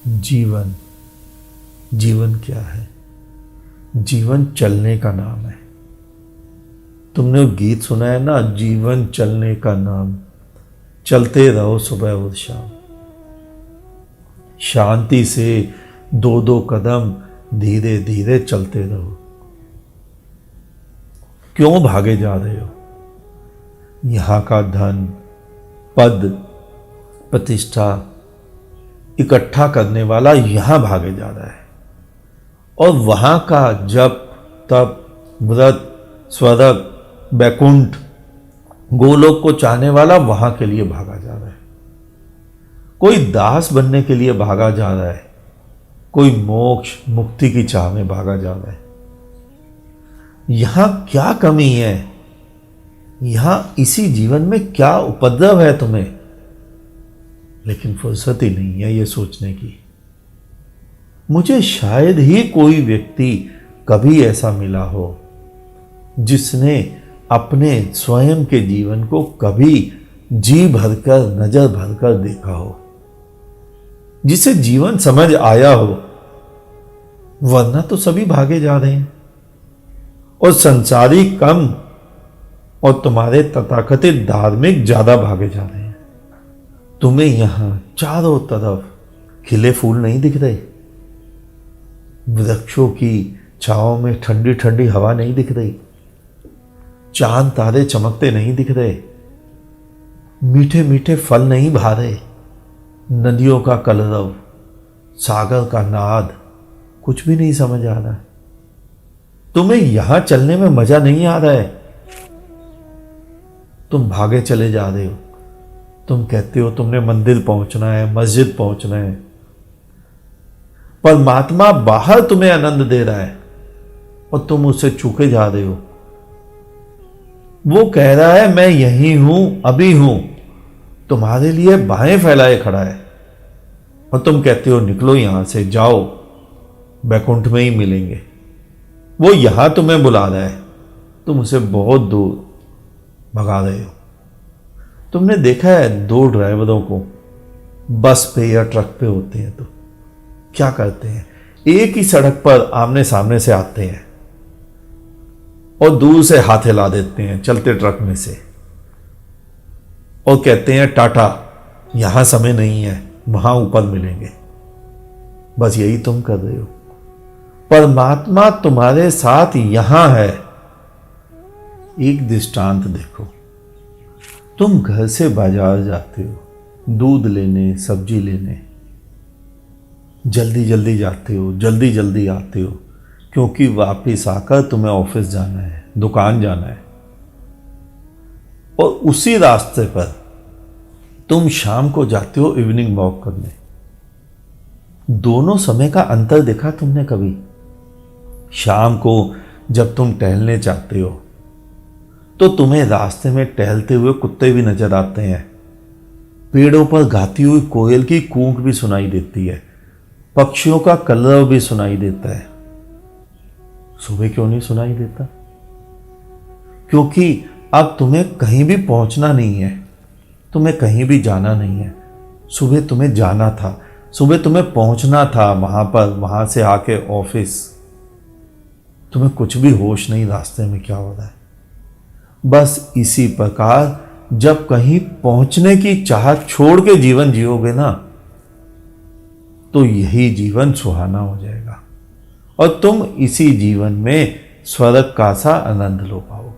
जीवन जीवन क्या है? जीवन चलने का नाम है। तुमने वो गीत सुना है ना, जीवन चलने का नाम, चलते रहो सुबह और शाम, शांति से दो दो कदम धीरे धीरे चलते रहो। क्यों भागे जा रहे हो? यहां का धन, पद, प्रतिष्ठा इकट्ठा करने वाला यहां भागे जा रहा है, और वहां का जप, तप, व्रत, स्वरत, बैकुंठ, गोलोक को चाहने वाला वहां के लिए भागा जा रहा है। कोई दास बनने के लिए भागा जा रहा है, कोई मोक्ष मुक्ति की चाह में भागा जा रहा है। यहां क्या कमी है? यहां इसी जीवन में क्या उपद्रव है तुम्हें? लेकिन फुर्सत ही नहीं है ये सोचने की। मुझे शायद ही कोई व्यक्ति कभी ऐसा मिला हो जिसने अपने स्वयं के जीवन को कभी जी भरकर, नजर भरकर देखा हो, जिसे जीवन समझ आया हो। वरना तो सभी भागे जा रहे हैं, और संसारी कम और तुम्हारे तथाकथित धार्मिक ज्यादा भागे जा रहे हैं। तुम्हें यहां चारों तरफ खिले फूल नहीं दिख रहे? वृक्षों की छांव में ठंडी ठंडी हवा नहीं दिख रही? चांद तारे चमकते नहीं दिख रहे? मीठे मीठे फल नहीं भा रहे? नदियों का कलरव, सागर का नाद कुछ भी नहीं समझ आ रहा है? तुम्हें यहां चलने में मजा नहीं आ रहा है? तुम भागे चले जा रहे हो। तुम कहते हो तुमने मंदिर पहुंचना है, मस्जिद पहुंचना है। परमात्मा बाहर तुम्हें आनंद दे रहा है और तुम उससे चूके जा रहे हो। वो कह रहा है मैं यहीं हूं, अभी हूं, तुम्हारे लिए बाहें फैलाए खड़ा है, और तुम कहते हो निकलो यहां से, जाओ, बैकुंठ में ही मिलेंगे। वो यहां तुम्हें बुला रहा है, तुम उसे बहुत दूर भगा रहे हो। तुमने देखा है दो ड्राइवरों को बस पे या ट्रक पे होते हैं तो क्या करते हैं? एक ही सड़क पर आमने सामने से आते हैं और दूर से हाथ हिला देते हैं चलते ट्रक में से, और कहते हैं टाटा, यहां समय नहीं है, वहां ऊपर मिलेंगे। बस यही तुम कर रहे हो। परमात्मा तुम्हारे साथ यहां है। एक दृष्टांत देखो, तुम घर से बाजार जाते हो दूध लेने, सब्जी लेने, जल्दी जल्दी जाते हो, जल्दी जल्दी आते हो, क्योंकि वापिस आकर तुम्हें ऑफिस जाना है, दुकान जाना है। और उसी रास्ते पर तुम शाम को जाते हो इवनिंग वॉक करने। दोनों समय का अंतर देखा तुमने कभी? शाम को जब तुम टहलने जाते हो तो तुम्हें रास्ते में टहलते हुए कुत्ते भी नजर आते हैं, पेड़ों पर गाती हुई कोयल की कूक भी सुनाई देती है, पक्षियों का कलरव भी सुनाई देता है। सुबह क्यों नहीं सुनाई देता? क्योंकि अब तुम्हें कहीं भी पहुंचना नहीं है, तुम्हें कहीं भी जाना नहीं है। सुबह तुम्हें जाना था, सुबह तुम्हें पहुंचना था वहां पर, वहां से आके ऑफिस। तुम्हें कुछ भी होश नहीं रास्ते में क्या हो रहा है। बस इसी प्रकार जब कहीं पहुंचने की चाहत छोड़ के जीवन जियोगे ना, तो यही जीवन सुहाना हो जाएगा और तुम इसी जीवन में स्वर्ग का सा आनंद लो पाओगे।